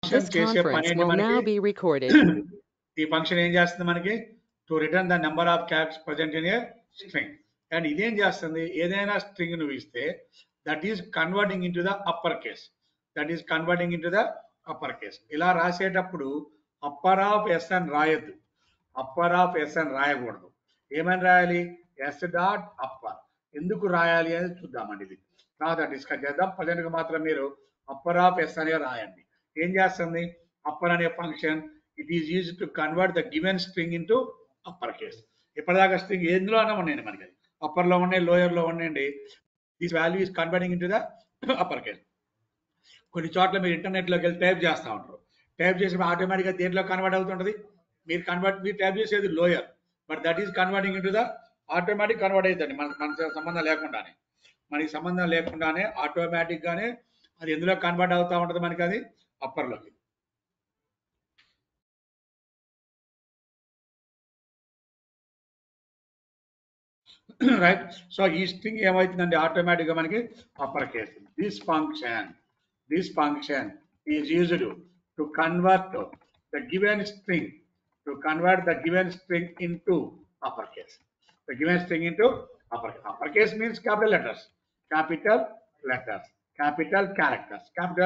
Function This చేసే పని conference ఏంటి will మనకి? now be recorded. ఈ ఫంక్షన్ ఏం చేస్తుంది మనకి? To return the number of characters present in a string. And ఇదేం చేస్తుంది? ఏదైనా స్ట్రింగ్ నువ్వు ఇస్తే that is converting in to the upper case. That is converting in to the upper case. ఇలా రాసేటప్పుడు అప్పర్ ఆఫ్ ఎస్ అని రాయొద్దు, upper of yes అని రాయకూడదు. ఏమని రాయాలి? Yes dot upper. ఎందుకు రాయాలి అనేది చూద్దామండి. ఇది తర్వాత డిస్కస్ చేద్దాం. ప్రజెంట్గా మాత్రం మీరు అప్పర్ ఆఫ్ ఎస్ అనే రాయండి. ఏం చేస్తుంది అప్పర్ అనే function? It is use to convert the given string into upper case. ఇప్పటిదాకా స్ట్రింగ్ ఎందులో అన్నా ఉన్నాయండి మనకి, అప్పర్లో ఉన్నాయి, లోయర్లో ఉన్నాయండి. This value is converting into the upper case. కొన్ని చోట్ల మీరు ఇంటర్నెట్లోకి వెళ్ళి టైప్ చేస్తూ ఉంటారు. టైప్ చేసి ఆటోమేటిక్గా దేంట్లో కన్వర్ట్ అవుతుంటుంది? మీరు టైప్ చేసేది lower, but that is converting into the automatic convert అవుతుంది. మన సంబంధం లేకుండానే, మనకి సంబంధం లేకుండానే ఆటోమేటిక్ గానే అది ఎందులో కన్వర్ట్ అవుతూ ఉంటుంది మనకి? అది అప్పర్లోకి. రైట్. సో ఈ స్ట్రింగ్ ఏమవుతుందండి? ఆటోమేటిక్ గా మనకి upper case. This function is used to convert the given string into upper case. The given string into upper case means capital letters, capital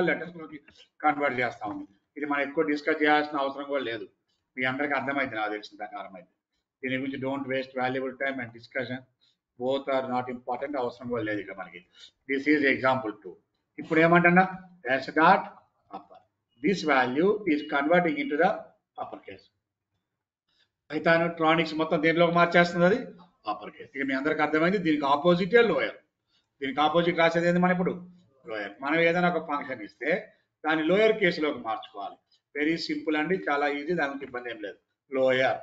letters లోకి కన్వర్ట్ చేస్తా ఉంది. ఇది మనం ఎక్కువ డిస్కస్ చేయాల్సిన అవసరం కూడా లేదు, మీ అందరికీ అర్థమైంది నాకు తెలిసిన ప్రకారం అయితే. దీని గురించి don't waste valuable time and discussion, both are not important, అవసరం కూడా లేదు ఇక మనకి. This is example 2. ఇప్పుడు ఏమంటున్నా? S dot upper, this value is converting in to the upper case. Python ట్రానిక్స్ మొత్తం దేనిలోకి మార్చేస్తుంది? అది అప్పర్ కేస్. ఇక మీ అందరికి అర్థమైంది. దీనికి ఆపోజిటే లోయర్. దీనికి ఆపోజిట్ రాసేది ఏంది మనం ఇప్పుడు? లోయర్. మనం ఏదైనా ఒక ఫంక్షన్ ఇస్తే దాన్ని లోయర్ కేసులోకి మార్చుకోవాలి. వెరీ సింపుల్ అండి, చాలా ఈజీ, దానికి ఇబ్బంది ఏం లేదు. Lower.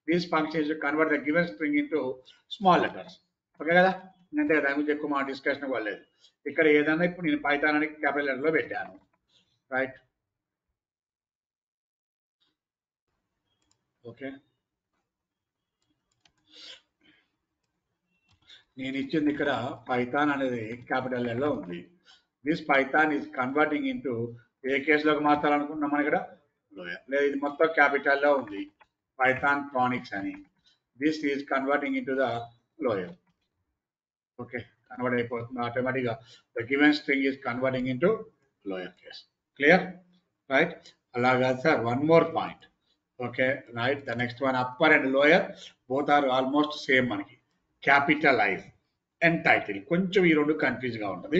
This function is convert the given string into small letters. Okay కదా? అంటే దాని గురించి ఎక్కువ మా డిస్కషన్ కూడా లేదు. ఇక్కడ ఏదైనా ఇప్పుడు నేను పైథాన్ అని క్యాపిటల్ లెటర్లో పెట్టాను. రైట్. ఓకే, నేను ఇచ్చింది ఇక్కడ పైథాన్ అనేది క్యాపిటల్ లెటర్లో ఉంది. This Python is converting into ఏ కేసులోకి మార్చాలనుకుంటున్నాం మనం ఇక్కడ? లోయర్. లేదు, ఇది మొత్తం క్యాపిటల్లో ఉంది, పైథాన్ ట్రానిక్స్ అని. This is converting into the lower. Okay, convert అయిపోతుంది ఆటోమేటిక్గా. The given string is converting into lower case. Clear? Right. అలాగా sir, one more point. Okay, right. The next one, upper and lower both are almost same మనకి. Capitalize and title, కొంచెం ఈ రెండు confuse గా ఉంటుంది.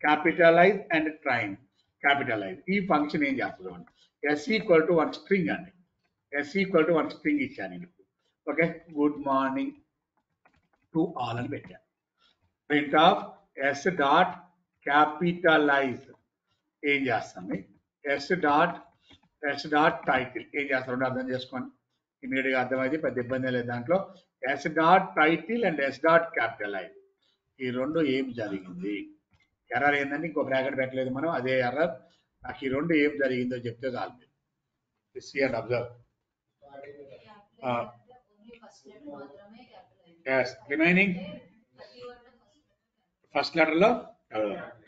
Capitalize and train. Capitalize ఈ function ఏం చేస్తుంది అంటే S equal to one string అండి. S equal to one string ఇచ్చాను. Okay, good morning to all అని పెట్టాను. Print of S dot capitalise ఏం చేస్తుంది? ఎస్ డాట్ టైటిల్ ఏం చేస్తారంటే అర్థం చేసుకోండి, ఇమీడియట్ గా అర్థమైంది, పెద్ద ఇబ్బంది లేదు దాంట్లో. S dot title and S dot capitalise, ఈ రెండు ఏం జరిగింది? ఎర్రర్ ఏంటంటే ఇంకో బ్రాకెట్ పెట్టలేదు మనం, అదే ఎర్రర్. నాకు ఈ రెండు ఏం జరిగిందో చెప్తే చాలు. See and observe. Remaining first letter లో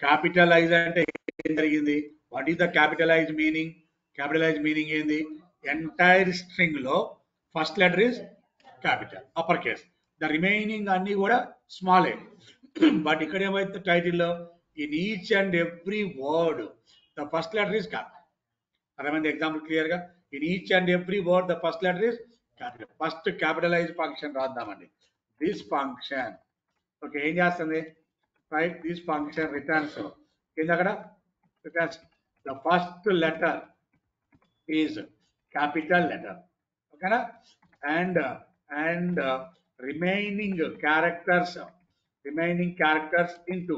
క్యాపిటలైజ్ అంటే ఏం జరిగింది? What is the capitalize meaning? Capitalize meaning ఏంది? ఎంటైర్ స్ట్రింగ్ లో first letter is capital, upper case. The remaining అన్ని కూడా స్మాల్. బట్ ఇక్కడ ఏమైతే టైటిల్లో in each and every word the first letter is capital. అర్థమైంది ఎగ్జాంపుల్ క్లియర్ గా? In each and every word the first letter is capital. First capitalize function రాద్దామండి. This function okay ఏం చేస్తుంది? రైట్, దిస్ ఫంక్షన్ రిటర్న్స్ ఏంది అక్కడ? Returns the first letter is capital letter. ఓకేనా? And remaining characters into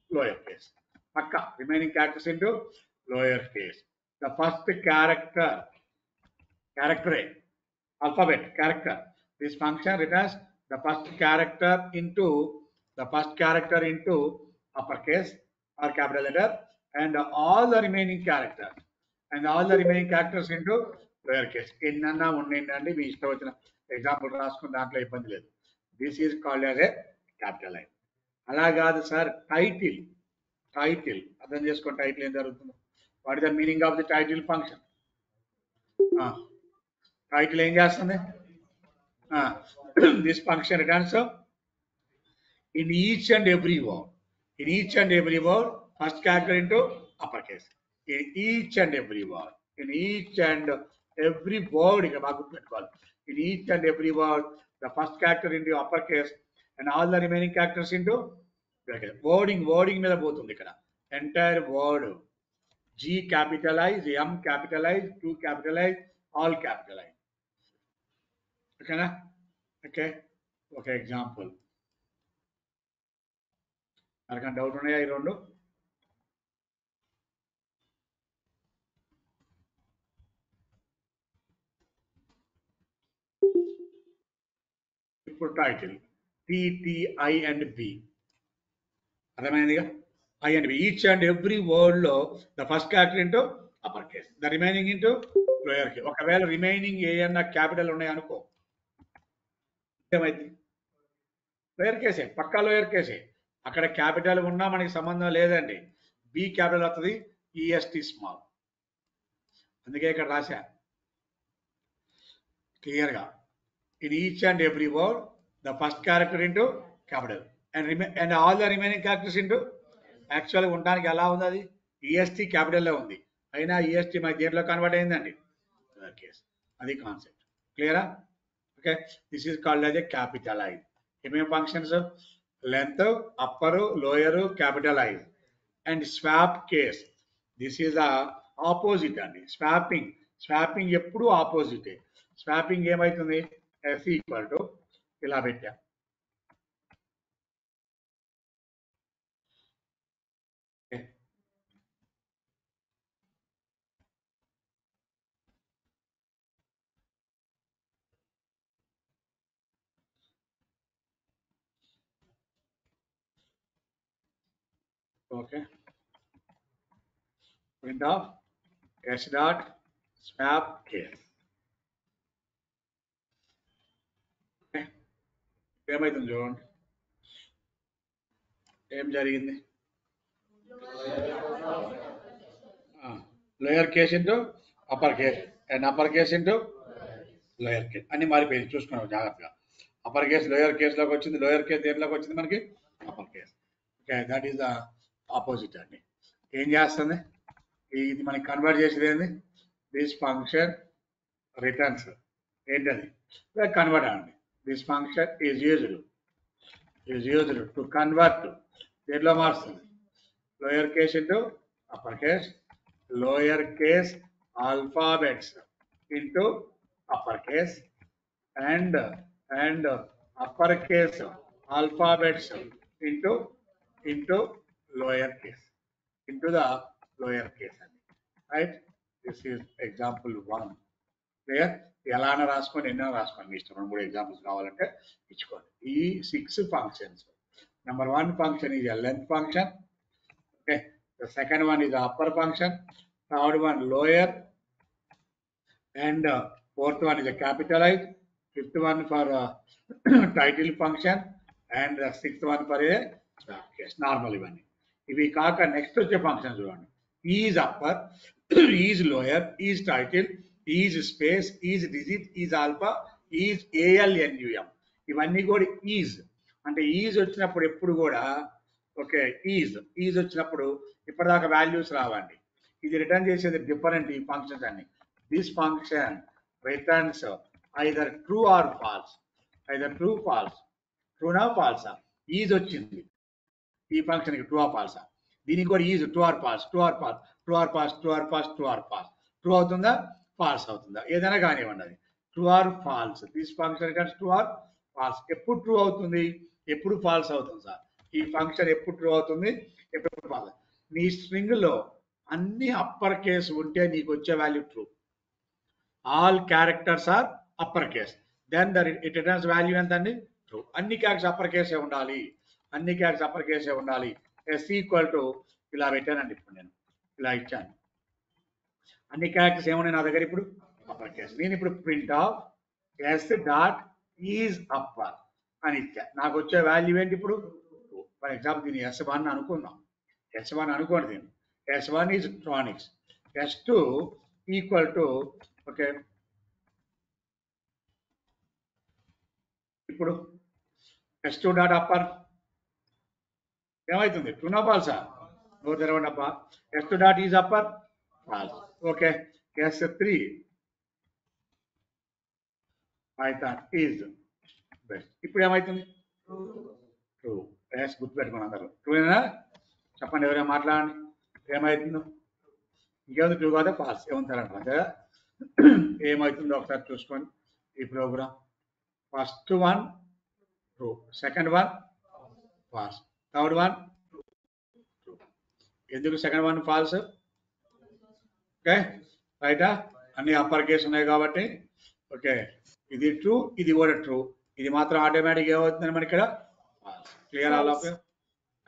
lower case. Akka, remaining characters into lower case. The first character A, alphabet character. This function returns the first character into uppercase or capital letter, and all the remaining characters into lower case. Enna unnandi మీ ఇష్టం వచ్చిన example రాసుకుని దాంట్లో ఇబ్బంది లేదు. This is called as A capital line. అలా కాదు sir, title అర్థం చేసుకోండి. టైటిల్ ఏం జరుగుతుందో, what is the meaning of the title function? Title ఏం చేస్తుంది? This function returns in each and every word. In each and every word, first character into uppercase. In each and every word. In each and every word, in each and every word, the first character into uppercase and all the remaining characters into wording మీద పోతుంది ఇక్కడ. Entire word. G capitalized, M capitalized, Q capitalized, all capitalized. Okay, na? Okay. Okay, example. ఎవరికైనా doubt ఉన్నాయా ఈ రెండు? ఇప్పుడు title TTI and B అర్థమైందిగా? I and B. Each and every word లో the first character into upper case, the remaining into lower case. ఒకవేళ remaining ఏమన్నా capital ఉన్నాయి అనుకో, ఏమైంది? లోయర్ కేసే, పక్కా లోయర్ కేసే. అక్కడ క్యాపిటల్ ఉన్నా మనకి సంబంధం లేదండి. బి క్యాపిటల్ వస్తుంది, EST స్మాల్. అందుకే ఇక్కడ రాశా క్లియర్గా. In each and every word the first character into capital and all the remaining characters into. యాక్చువల్గా ఉండడానికి ఎలా ఉంది? అది EST క్యాపిటల్లో ఉంది, అయినా EST మన దేంట్లో కన్వర్ట్ అయిందండి, కేస్. అది కాన్సెప్ట్. క్లియరా? Okay. This is called as a capitalize. ఏమేమి functions? Length, upper, lower, capitalize. And swap case, this is the opposite అండి. స్వాపింగ్ ఎప్పుడు ఆపోజిటే. స్వాపింగ్ ఏమవుతుంది? S ఈక్వల్ టు ఇలా పెట్టా, okay. Print of S dot swap case. ఏమైతుంది చూడండి, ఏం జరిగింది? Lower case into upper case and upper case into lower case అన్ని మారిపోయింది. చూసుకున్నాం జాగ్రత్తగా. అప్పర్ కేస్ లోయర్ కేసులోకి వచ్చింది, లోయర్ కేస్ దేంట్లోకి వచ్చింది మనకి? Upper case. Okay, that is the opposite అండి. ఏం చేస్తుంది ఇది? మనకి కన్వర్ట్ చేసేది ఏంది? దిస్ ఫంక్షన్ రిటర్న్స్ ఏంటది? కన్వర్ట్ అండి. This function is used to convert. దేంట్లో మారుస్తుంది? Lower case into upper case, lower case alphabets into upper case and upper case alphabets into lower case, into the lower case, right? This is example 1. Clear? ఎలానా రాసుకోండి, ఎన్నో రాసుకోండి, మీ ఇష్టం. 3 examples కావాలంటే ఇచ్చుకోండి. ఈ 6 functions. Number 1 function is a length function. Okay, the second one is the upper function, third one lower, and fourth one is a capitalized, fifth one for title function, and the sixth one for a case. Normal ఇవన్నీ. ఇవి కాక next వచ్చే function చూడండి. Is upper, is lower, is title, is space, is digit, is alpha, is ALNUM. ఇవన్నీ కూడా is అంటే is వచ్చినప్పుడు ఎప్పుడు కూడా ఓకే, ఈజ్ వచ్చినప్పుడు ఇప్పటిదాకా వాల్యూస్ రావండి. ఇది రిటర్న్ చేసేది డిఫరెంట్. ఈ ఫంక్షన్స్ అన్ని. This function returns either true or false, either true, false, true నా false. ఈజ్ వచ్చింది ఈ ఫంక్షన్ కి, ట్రూ ఆర్ ఫాల్స్. దీనికి కూడా is true or false, true or false, true or false, true or false, true or false. True అవుతుందా, false అవుతుందా, ఏదైనా కానివ్వండి. అది true or false. This function returns true or false. ఎప్పుడు true అవుతుంది, ఎప్పుడు ఫాల్స్ అవుతుంది సార్? ఈ ఫంక్షన్ ఎప్పుడు ట్రూ అవుతుంది, ఎప్పుడు ఫాల్స్? నీ స్ట్రింగ్ లో అన్ని అప్పర్ కేస్ ఉంటే నీకు వచ్చే value true. All characters are upper case, then it returns value ఎంత అండి? ట్రూ. అన్ని క్యారెక్టర్స్ అప్పర్ కేసే ఉండాలి, అన్ని క్యారెక్టర్స్ అప్పర్ కేసే ఉండాలి. S ఈక్వల్ టు ఇలా పెట్టానండి. ఇప్పుడు నేను ఇలా ఇచ్చాను. అన్ని క్యారెక్టర్స్ ఏమున్నాయి నా దగ్గర ఇప్పుడు? Upper case. నేను ఇప్పుడు print of S dot is upper అని ఇచ్చా. నాకు వచ్చే వాల్యూ ఏంటి ఇప్పుడు? ఫర్ ఎగ్జాంపుల్ దీన్ని S1 అనుకుందాం. S1 అనుకోండి. దీన్ని S1 is ట్రానిక్స్, S2 equal to okay ఇప్పుడు S2 డాట్ అప్పర్ ఏమవుతుంది? ట్రూనా ఫాల్సా? నోరు తెరవండి అప్ప. S2 dot is upper false. Okay. S3 Python is best. ఇప్పుడు ఏమవుతుంది? ట్రూ. ఎస్ గుర్తుపెట్టుకోండి అందరూ. ట్రూనా? చెప్పండి, ఎవరైనా మాట్లాడండి. ఏమవుతుందో ఇంకేముంది? ట్రూ కాదా ఫాల్స్ ఏమంటారంట అంతేగా. ఏమవుతుందో ఒకసారి చూసుకోండి ఈ program. First one true, second one false, third one true. ఎందుకు సెకండ్ వన్ ఫాల్స్? ఓకే రైటా? అన్ని అప్పర్ కేసు ఉన్నాయి కాబట్టి ఓకే. ఇది ట్రూ, ఇది కూడా ట్రూ. ఇది మాత్రం ఆటోమేటిక్ ఏమవుతుందని మనకి ఇక్కడ false. Clear all of you?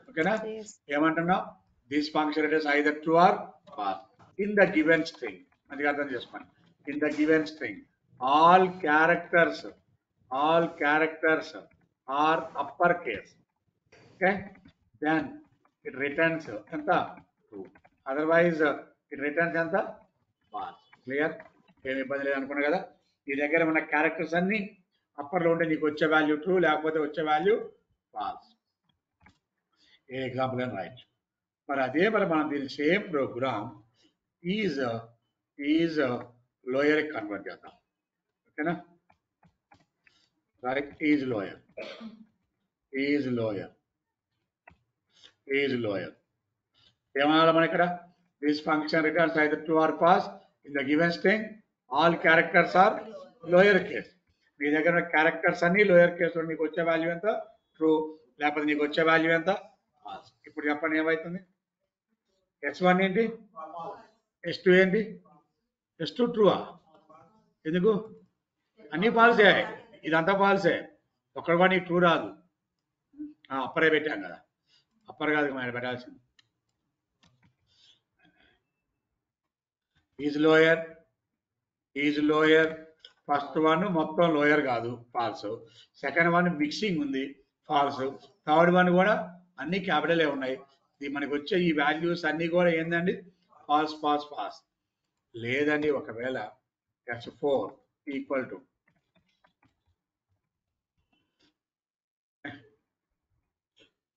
ఓకేనా? ఏమంటున్నాం? This function it is either true or false in the given string. అది అర్థం చేసుకోండి. In the given string all characters are uppercase. Okay, then it returns anta true, otherwise it returns anta false. Clear? ఏమి ఇబ్బంది లేదు అనుకున్నా కదా. ఈ దగ్గర మన క్యారెక్టర్స్ అన్ని అప్పర్లో ఉంటే నీకు వచ్చే వాల్యూ ట్రూ, లేకపోతే వచ్చే వాల్యూ ఫాల్స్. ఏ ఎగ్జాంపుల్ అని రాయొచ్చు. మరి మనం దీని same program is lower convert చేద్దాం. ఓకేనా? రైట్. ఈజ్ లోయర్ ఏమనాలి మన ఇక్కడ? This function returns either true or false in the given string all characters are lower case. మీ దగ్గర క్యారెక్టర్స్ అన్ని లోయర్ కేసు. నీకు వచ్చే వాల్యూ ఎంత? ట్రూ, లేకపోతే నీకు వచ్చే వాల్యూ ఎంత? ఫాల్స్. ఇప్పుడు చెప్పండి ఏమవుతుంది? S1 ఏంటి? S2 ఏంటి? S2 ట్రూవా? ఎందుకు? అన్ని ఫాల్సే. ఇదంతా ఫాల్సే. ఒక్కడ కూడా నీకు ట్రూ రాదు. అప్పరే పెట్టాం కదా. అప్పర్ కాదు మనం పెట్టాల్సింది. Is lower. ఫస్ట్ వన్ మొత్తం లోయర్ కాదు, ఫాల్స్. సెకండ్ వన్ మిక్సింగ్ ఉంది, ఫాల్స్. థర్డ్ వన్ కూడా అన్ని క్యాపిటలే ఉన్నాయి. మనకి వచ్చే ఈ వాల్యూస్ అన్ని కూడా ఏందండి? ఫాల్స్. లేదండి, ఒకవేళ S4 equal to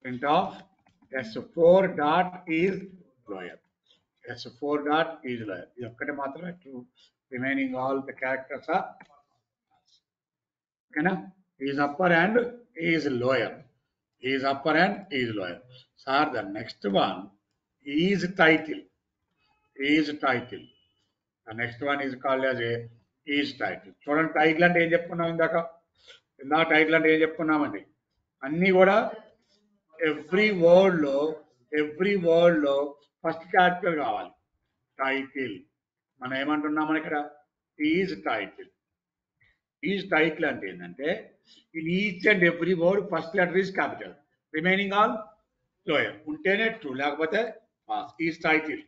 print of S4 dot is lower. S4 dot is lower. ఇది ఒక్కటే మాత్రమే true. Remaining all the characters are ఓకేనా? is upper and is lower. Sir, the next one is title. The next one is called as a is title. చూడండి, title అంటే ఏం చెప్పుకున్నాం ఇందాక? Title అంటే ఏం చెప్పుకున్నామండి? అన్నీ కూడా ఎవ్రీ వర్డ్ లో ఫస్ట్ క్యారెక్టర్ కావాలి. టైటిల్ మనం ఏమంటున్నామని ఇక్కడ? ఈజ్ టైటిల్ అంటే ఏంటంటే in each and every word first letter is capital, remaining all lower. ఉంటేనే ట్రూ, లేకపోతే ఫాల్స్. Is title.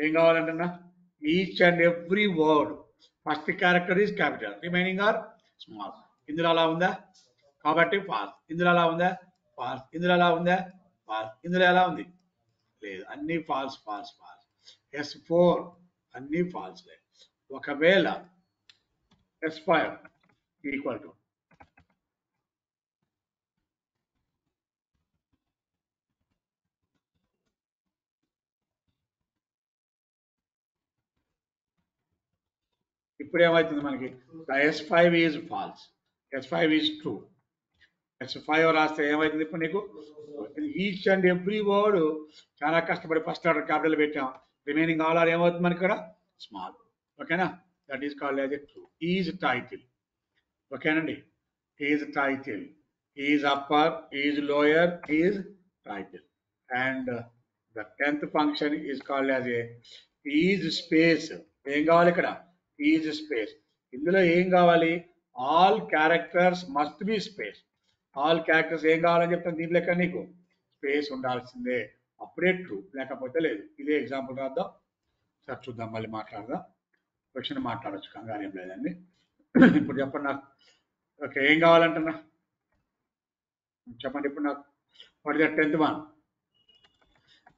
ఏం కావాలంటున్నా? Each and every word first character is capital, remaining are small. ఇందులో అలా ఉందా? కాబట్టి ఫాల్స్. ఇందులో అలా ఉందా? ఫాల్స్. ఇందులో అలా ఉందా? ఫాల్స్. ఇందులో ఎలా ఉంది? లేదు, అన్ని ఫాల్స్. S4 అన్ని ఫాల్స్. ఒకవేళ S5 ఈక్వల్ టు ఇప్పుడు ఏమవుతుంది మనకి? S5 is false, S5 is true. S5 రాస్తే ఏమవుతుంది ఇప్పుడు నీకు? ఈచ్ అండ్ ఎవ్రీ వర్డ్ చాలా కష్టపడి ఫస్ట్ ఆర్డర్ క్యాపిటల్ పెట్టాం, రిమైనింగ్ ఆల్ ఆర్ ఏమవుతుంది మనకి ఇక్కడ? స్మాల్. ఓకేనా? That is called as a true. Is title. ఓకేనండి? Is title, is upper, is lower, is title. And the 10th function is called as a is space. ఏం కావాలి ఇక్కడ? Is space. ఇందులో ఏం కావాలి? All characters must be space. All characters ఏం కావాలని చెప్తాను దీని లెక్క? నీకు స్పేస్ ఉండాల్సిందే, అప్పుడే ట్రూ, లేకపోతే లేదు. ఇదే ఎగ్జాంపుల్ రాద్దాం సార్, చూద్దాం, మళ్ళీ మాట్లాడదాం. క్వశ్చన్ మాట్లాడచ్చు, కంగారు ఏం లేదండి. ఇప్పుడు చెప్పండి నాకు. ఓకే, ఏం కావాలంటున్నా చెప్పండి ఇప్పుడు నాకు. What is the 10th one?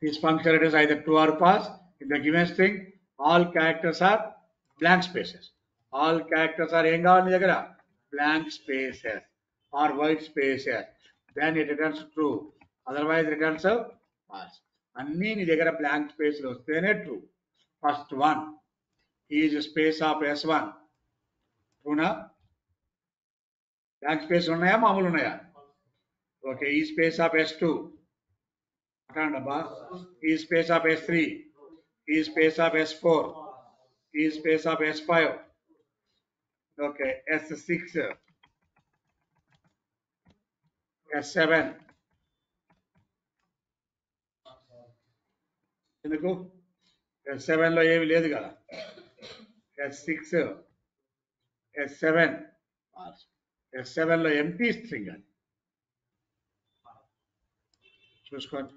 This function is either true or false. In the given string, all characters are blank spaces. All characters are ఏం కావాలి నీ దగ్గర blank spaces are white spaces then it returns true otherwise returns false అన్నీ నీ దగ్గర blank స్పేస్లు వస్తేనే true first one is space of S1 ట్రూనా బ్లాంక్ స్పేస్ ఉన్నాయా మామూలు ఉన్నాయా ఓకే ఈ స్పేస్ ఆఫ్ S2 అబ్బా ఈ స్పేస్ ఆఫ్ S3 ఈ స్పేస్ ఆఫ్ S4 ఈ space of S5 okay S6 S7 ఎందుకు S7 లో ఏమి లేదు కదా S6 S7 S7 లో ఎంటీ స్ట్రింగ్ అది చూసుకోండి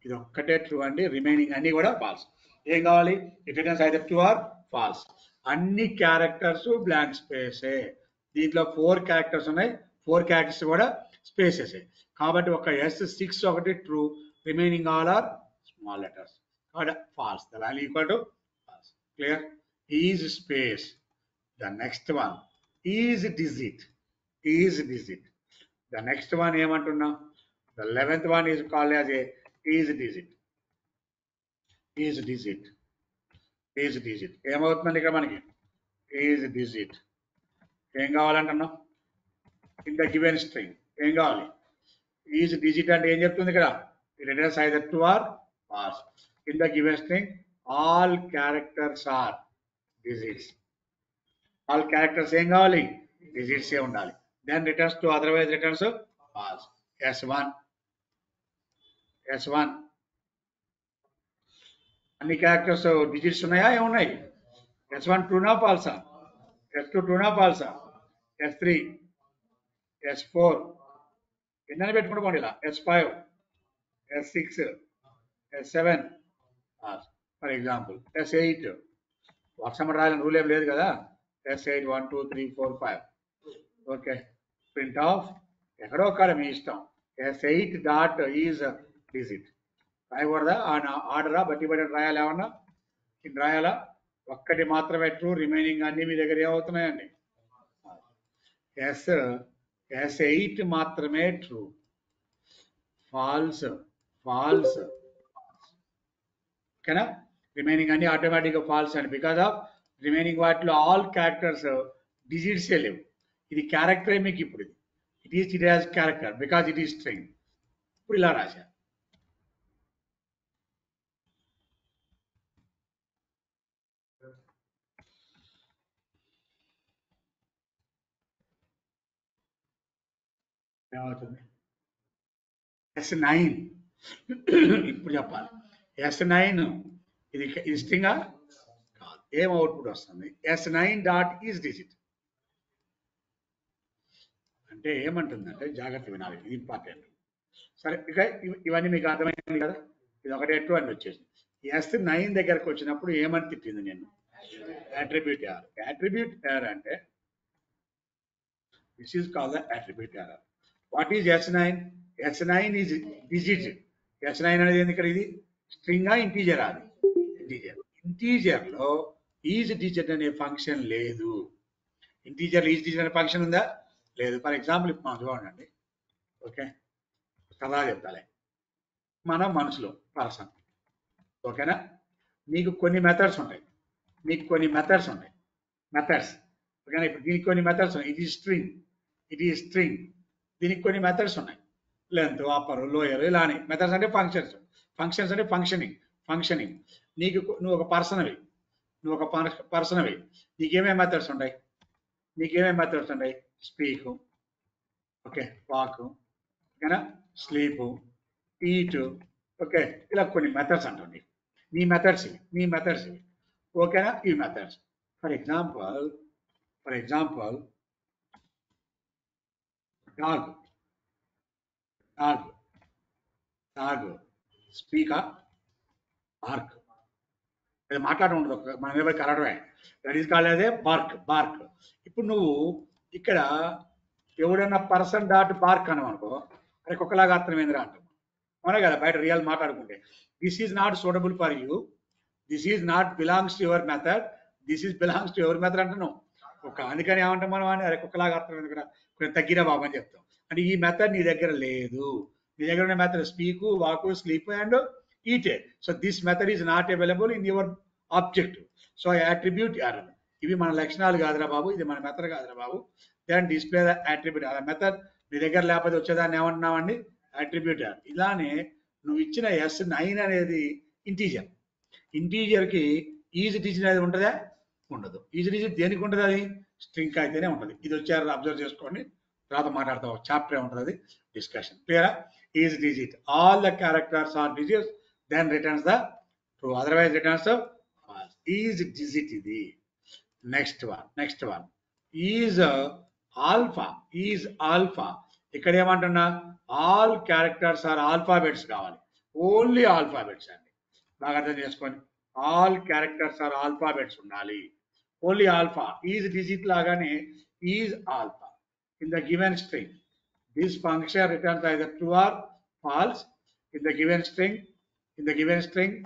ఇది ఒక్కటే ట్రూ అండి రిమైనింగ్ అన్ని కూడా ఫాల్స్ ఏం కావాలి it returns either true or false అన్ని క్యారెక్టర్స్ బ్లాంక్ స్పేసే దీంట్లో 4 క్యారెక్టర్స్ ఉన్నాయి 4 క్యారెక్టర్స్ కూడా స్పేసెస్ కాబట్టి ఒక S6 ఒకటి true remaining all are small letters కాబట్టి false the value equal to false clear is space the next one is digit the next one ఏమంటున్నా the 11th one is called as a is digit ఏమవుతుందండి ఇక్కడ మనకి is digit ఏం కావాలంటున్నాం in the given string ఏం కావాలి is digit అంటే ఏం చెప్తుంది ఇక్కడ it returns either true or false in the given string all characters are digits all characters ఏం కావాలి digits ఏ ఉండాలి then returns to otherwise returns false S1 అన్ని క్యారెక్టర్స్ డిజిట్స్ ఉన్నాయా ఏమున్నాయి S1 ట్రూనా ఫాల్సా S2 ట్రూనా ఫాల్సా S3 S4 ఎన్నని పెట్టుకుంటూ పోండి ఇలా S5 S6 S7 for example S8 వర్షం రాయాలని రూల్ ఏం లేదు కదా S8 1 2 3 4 5 ఓకే ప్రింట్ ఆఫ్ ఎక్కడో ఒక్కడ మీ ఇష్టం S8 డాట్ ఈజ్ డిజిట్ రాయకూడదా ఆర్డరా బట్టి రాయాలి ఏమన్నా ఇది రాయాలా ఒక్కటి మాత్రమే ట్రూ రిమైనింగ్ అన్ని మీ దగ్గర ఏమవుతున్నాయండి S8 మాత్రమే ట్రూ ఫాల్స్ ఓకేనా రిమైనింగ్ అన్ని ఆటోమేటిక్గా ఫాల్స్ అండి బికాస్ ఆఫ్ రిమైనింగ్ వాటిలో ఆల్ క్యారెక్టర్స్ డిజిట్సే లేవు ఇది క్యారెక్టరే మీకు ఇప్పుడు it has character because it is string ఇప్పుడు ఇలా రాశా ఏమవుతుంది S9 ఇప్పుడు చెప్పాలి S9 ఇది స్ట్రింగా కాదు ఏం అవుట్పుట్ వస్తుంది S9 డాట్ ఈజ్ డిజిట్ అంటే ఏమంటుందంటే జాగ్రత్త వినాలి ఇది ఇంపార్టెంట్ సరే ఇక ఇవన్నీ మీకు అర్థమైంది కదా ఇది ఒకటి ట్రూ అని వచ్చేసి S9 దగ్గరకు వచ్చినప్పుడు ఏమని తిట్టింది నేను attribute error అంటే this is called the attribute error what is S9 is digit S9 అనేది ఇక్కడ ఇది స్ట్రింగ్ ఇంటీజర్ అది ఇంటీజర్ లో ఈజ్ డిజిట్ అనే ఫంక్షన్ లేదు ఇంటీజర్ ఈజ్ డిజిట్ అనే ఫంక్షన్ ఉందా లేదు ఫర్ ఎగ్జాంపుల్ ఇప్పుడు మనం చూడండి ఓకే కథ చెప్తాలే మన మనసులో పర్సన్ ఓకేనా మీకు కొన్ని మెథడ్స్ ఉంటాయి మెథడ్స్ ఓకేనా ఇప్పుడు దీనికి కొన్ని మెథడ్స్ ఉన్నాయి ఇది స్ట్రింగ్ దీనికి కొన్ని మెథడ్స్ ఉన్నాయి లెంత్ అప్పర్ లోయర్ ఇలా అని మెథడ్స్ అంటే ఫంక్షన్స్ అంటే ఫంక్షనింగ్ నువ్వు ఒక పర్సన్వి నీకేమేమి మెథడ్స్ ఉంటాయి స్పీక్ ఓకే వాక్ ఓకేనా స్లీప్ ఈట్ ఓకే ఇలా కొన్ని మెథడ్స్ అంటుంది నీ మెథడ్స్ ఇవి ఓకేనా ఈ methods for example dog speak bark అది మాట్లాడడం ఉండదు మనం ఎవరికి కలడమే that is called as a bark ఇప్పుడు నువ్వు ఇక్కడ ఎవడన్నా పర్సన్ డాట్ బార్క్ అనమనుకో అది కుక్కలాగా అర్థమైందిరా అంటాం అవునా కదా బయట రియల్ మాట్లాడుకుంటే this is not suitable for you this is not belongs to your method this is belongs to ఎవరి మెథడ్ అంటున్నాం కుక్క. అందుకని ఏమంటాం మనం అని అరే కుక్కలాగా అర్థం ఎందుకు కొంచెం తగ్గిరా బాబు అని చెప్తాం. అంటే ఈ మెథడ్ నీ దగ్గర లేదు. నీ దగ్గర ఉన్న method speak, walk, sleep and ఈటే. So this method is not available in your objective. So attribute error. ఇవి మన లక్షణాలు కాదురా బాబు, ఇది మన మెథడ్ కాదురా బాబు. Then display the attribute. ఆ మెథడ్ నీ దగ్గర లేకపోతే వచ్చేదాన్ని ఏమంటున్నామండి? Attribute error. ఇలానే నువ్వు ఇచ్చిన S9 అనేది ఇంటీజర్. ఇంటీజర్కి ఈజ్ డిజిట్ అనేది ఉంటుందా? ఉండదు. ఈజ్ డిజిట్ దేనికి ఉంటుంది? అది స్ట్రింగ్ అయితేనే ఉంటుంది. ఇది వచ్చారు అబ్జర్వ్ చేసుకోండి, తర్వాత మాట్లాడతాం. చాప్టర్ ఉంటుంది డిస్కషన్. క్లియరా? Is digit all the characters are digits then returns the true, otherwise returns the false. Is digit ఇది. Next one is alpha. Is alpha ఇక్కడ ఏమంటున్నా? ఆల్ క్యారెక్టర్స్ ఆర్ ఆల్ఫాబెట్స్ కావాలి. ఓన్లీ ఆల్ఫాబెట్స్ అండి, బాగా అర్థం చేసుకోండి. ఆల్ క్యారెక్టర్స్ ఆర్ ఆల్ఫాబెట్స్ ఉండాలి. Only alpha. Is digit లాగానే is alpha in the given string. This function returns either true or false in the given string.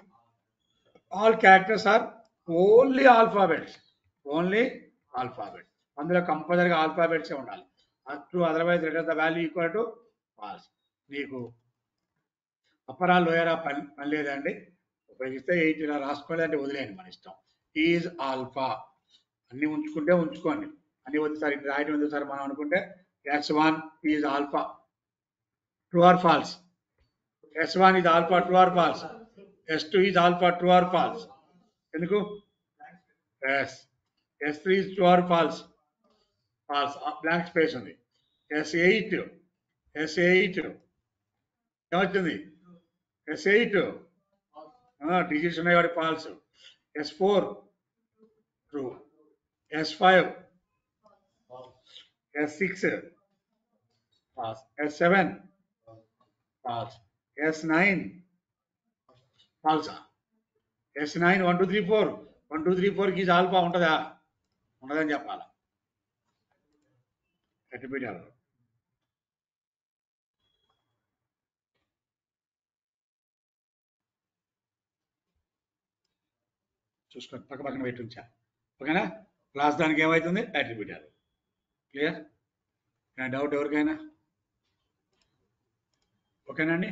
All characters are only alphabets. అందులో కంపల్సరీగా alphabets ఉండాలి. True, otherwise return the value equal to false. నీకు అప్పరా లోయరా పని లేదండి. ఉపయోగిస్తే 8 ఇలా రాసుకోవాలి అంటే వదిలేయండి, మన ఇష్టం. ఈజ్ ఆల్ఫా అన్ని ఉంచుకుంటే ఉంచుకోండి, అన్ని వద్దుసారి ఇటు రాయడం ఎందుకు సార్ మనం అనుకుంటే S1 is alpha true or false. S1 is alpha true or false. S2 is alpha true or false. ఎందుకు? S3 is true or false. Blank space ఉంది. S8 ఏమొచ్చింది? S8 డిజిట్స్ ఉన్నాయి వాడి false. S4 true. S5 S6 false. S7 false. S9 false. S9 1 2 3 4 1 2 3 4 కి alpha ఉంటుందా? ఉండదని చెప్పాలా. Attribute చూసుకోండి, పక్క పక్కన పెట్టి ఉంచా. ఓకేనా? క్లాస్ దానికి ఏమవుతుంది? Attribute error. క్లియర్? డౌట్ ఎవరికైనా? ఓకేనండి.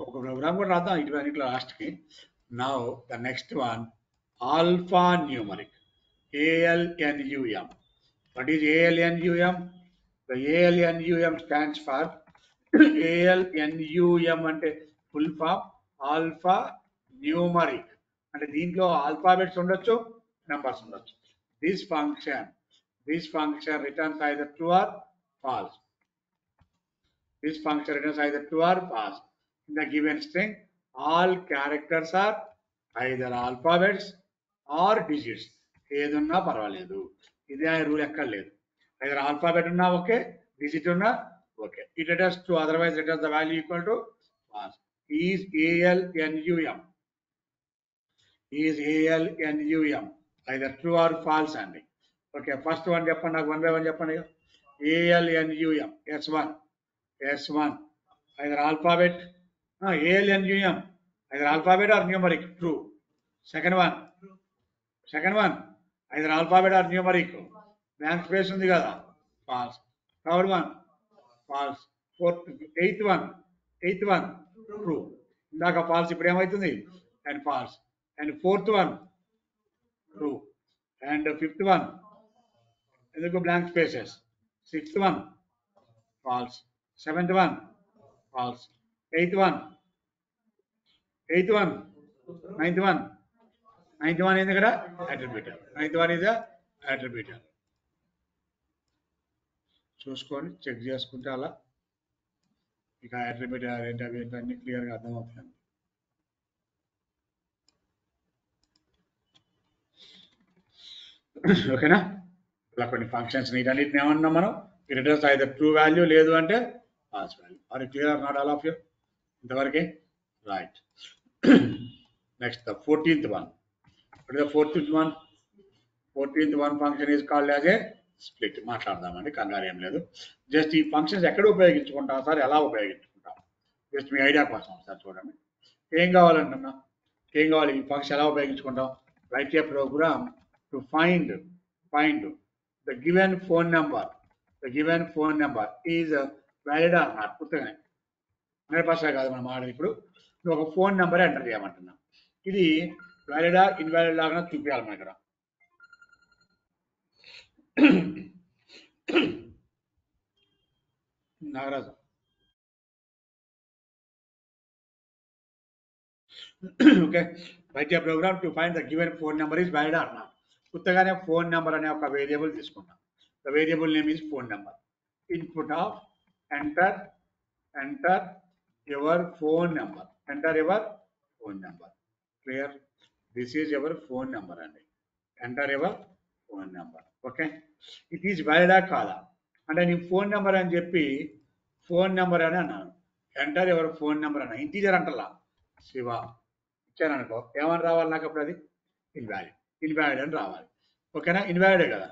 ఒక ప్రోగ్రామ్ కూడా రాద్దాం ఇటువన్నిట్లో లాస్ట్కి. Now the next one, alpha numeric. ALNUM. What is ALNUM? The ALNUM stands for ALNUM అంటే ఫుల్ ఫామ్ ఆల్ఫా న్యూమరిక్. అంటే దీంట్లో ఆల్ఫాబెట్స్ ఉండొచ్చు, నెంబర్స్ ఉండొచ్చు. This function returns either true or false. In the given string, all characters are either alphabets or digits. ఏదున్నా పర్వాలేదు, ఇదే rule ఎక్కర్లేదు. either alphabet ఉన్నా okay, digit ఉన్నా okay. It returns true, otherwise returns the value equal to false. Is ALNUM either true or false అండి. Okay, first one చెప్పండి, నాకు 1 by 1 చెప్పండి. ALNUM S1 either alphabet, ALNUM either alphabet or numeric, true. Second one either alphabet or numeric, blank space ఉంది కదా, false. Third one false. Eighth one true. ఇందాక false, ఇప్పుడు ఏమవుతుంది? And false. And fourth one true. And fifth one ఎందుకు blank spaces. Sixth one false. Seventh one false. Eighth one, ninth one is the attributor. Ninth one is the attributor. చూసుకొని check చేసుకుంటే అలా ఇక attributor ఏంటి అవి ఏంటన్నీ క్లియర్గా అర్థమవుతుంది. ఓకేనా? ఇలా కొన్ని ఫంక్షన్స్ వీటన్నిటిని ఏమన్నాం మనం? రిటర్న్స్ అయితే ట్రూ వాల్యూ, లేదు అంటే false value. Are you clear? Not all of you? ఇంతవరకే? Right. Next, the 14th one. What is the 14th one? 14th one function is called as a split. మాట్లాడదామండి, కంగారు ఏం లేదు. జస్ట్ ఈ functions ఎక్కడ ఉపయోగించుకుంటాం సార్, ఎలా ఉపయోగించుకుంటాం, జస్ట్ మీ ఐడియా కోసం సార్ చూడండి. ఏం కావాలంటున్నా, ఏం కావాలి? ఈ ఫంక్షన్ ఎలా ఉపయోగించుకుంటాం? Write a program to find the given phone number is valid or not. పుస్తకమే 100% కాదు మనం ఆడేది. ఇప్పుడు నువ్వు ఒక ఫోన్ నెంబర్ ఎంటర్ చేయమంటున్నా, ఇది వ్యాలిడా ఇన్వాలిడ్ లాగా చూపించాలి మన ఇక్కడ. Nagaraju okay, write a program to find the given phone number is valid or not. కొత్తగానే ఫోన్ నెంబర్ అనే ఒక వేరియబుల్ తీసుకున్నాం. The variable name is phone number. Input of enter your phone number, enter your phone number. Clear? This is your phone number అండి. Enter your phone number. Okay, it is వ్యాలిడా కాదా అంటే నీ phone number అని చెప్పి phone number అని అన్నాను, enter your phone number అన్నా, ఇంటీజర్ అంటలా శివ ఇచ్చాను అనుకో, ఏమని రావాలి నాకు అప్పుడు? అది ఇన్వాలిడ్ అని రావాలి. ఓకేనా? ఇన్వాలిడే కదా.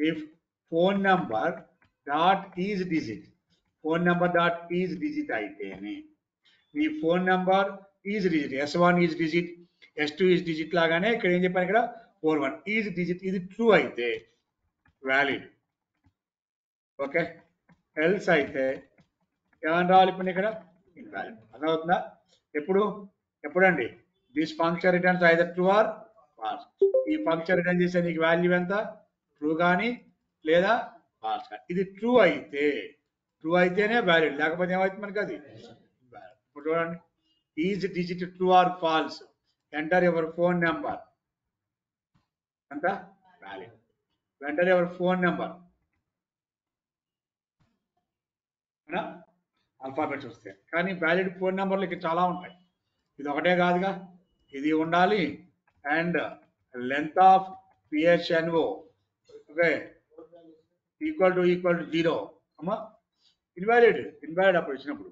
If phone number dot is digit, phone number dot is digit అయితేనే నీ phone number is digit, S1 is digit, S2 is digit లాగానే ఇక్కడ ఏం చెప్పాను, ఇక్కడ 41 ఈజ్ డిజిట్, ఇది ట్రూ అయితే వ్యాలిడ్. ఓకే, ఎల్స్ అయితే ఏమని రావాలి ఇప్పుడు ఇక్కడ? ఇన్వాలిడ్. అర్థమవుతుందా? ఎప్పుడండి this function returns either true or false. ఈ ఫంక్షన్ రిటర్న్ చేసే నీకు వాల్యూ ఎంత? ట్రూ కానీ లేదా ఫాల్స్ కానీ. ఇది ట్రూ అయితేనే వ్యాలిడ్, లేకపోతే ఏమవుతుంది మనకి? అది ఇప్పుడు చూడండి, is digit true or false, enter your phone number అంత valid. Enter your phone number alphabets వస్తాయి, కానీ వ్యాలిడ్ ఫోన్ నెంబర్లు ఇక్కడ చాలా ఉంటాయి. ఇది ఒకటే కాదుగా, ఇది ఉండాలి. And length of PHNO okay equal to 0. అమ్మా ఇన్వాలిడ్ అప్పుడు ఇచ్చినప్పుడు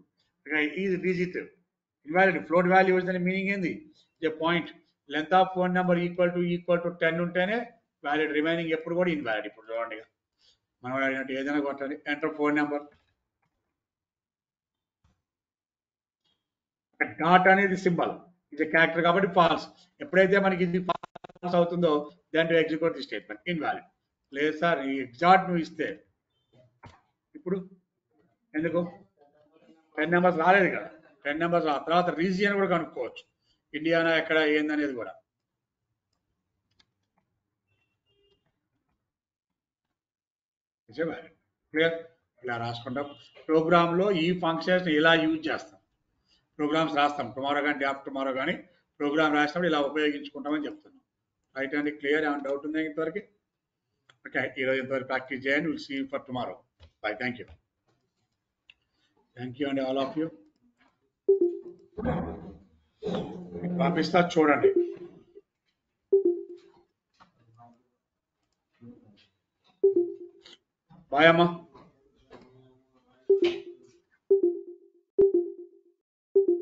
is digit invalid. Float value వచ్చిన మీనింగ్ ఏంది? A point. Length of phone number equal to 10 ఉంటేనే వ్యాలిడ్, రిమైనింగ్ ఎప్పుడు కూడా ఇన్వాలిడ్. ఇప్పుడు చూడండి, మనం అడిగినట్టు ఏదైనా కొట్టండి, ఎంటర్ ఫోన్ నెంబర్. డాట్ అనేది సింబల్, ఇది క్యారెక్టర్ కాబట్టి ఫాల్స్. ఎప్పుడైతే మనకి ఇది ఫాల్స్ అవుతుందో దాంట్లో ఎగ్జిక్యూట్ ది స్టేట్మెంట్ ఇన్వాలిడ్. లేదు సార్ ఈ ఎగ్జాక్ట్ నువ్వు ఇస్తే ఇప్పుడు ఎందుకు 10 నెంబర్స్ రాలేదు కదా, 10 నెంబర్స్ ఆ తర్వాత రీజియన్ కూడా కనుక్కోవచ్చు, ఇండియానా ఎక్కడ ఏందనేది కూడా. క్లియర్? ఇలా రాసుకుంటాం. ప్రోగ్రాంలో ఈ ఫంక్షన్స్ ఇలా యూజ్ చేస్తాం. ప్రోగ్రామ్స్ రాస్తాం టుమారో కానీ డే ఆఫ్టర్ టుమారో కానీ ప్రోగ్రామ్ రాసినప్పుడు ఇలా ఉపయోగించుకుంటామని చెప్తున్నాం. రైట్ అండి? క్లియర్? ఏమైనా డౌట్ ఉందా ఇంతవరకు? ఓకే, ఈరోజు ఇంతవరకు ప్రాక్టీస్ చేయండి. Will see you for tomorrow. Bye. Thank you అండి ఆల్ ఆఫ్ యూ. పంపిస్తా చూడండి. బాయ్ అమ్మా.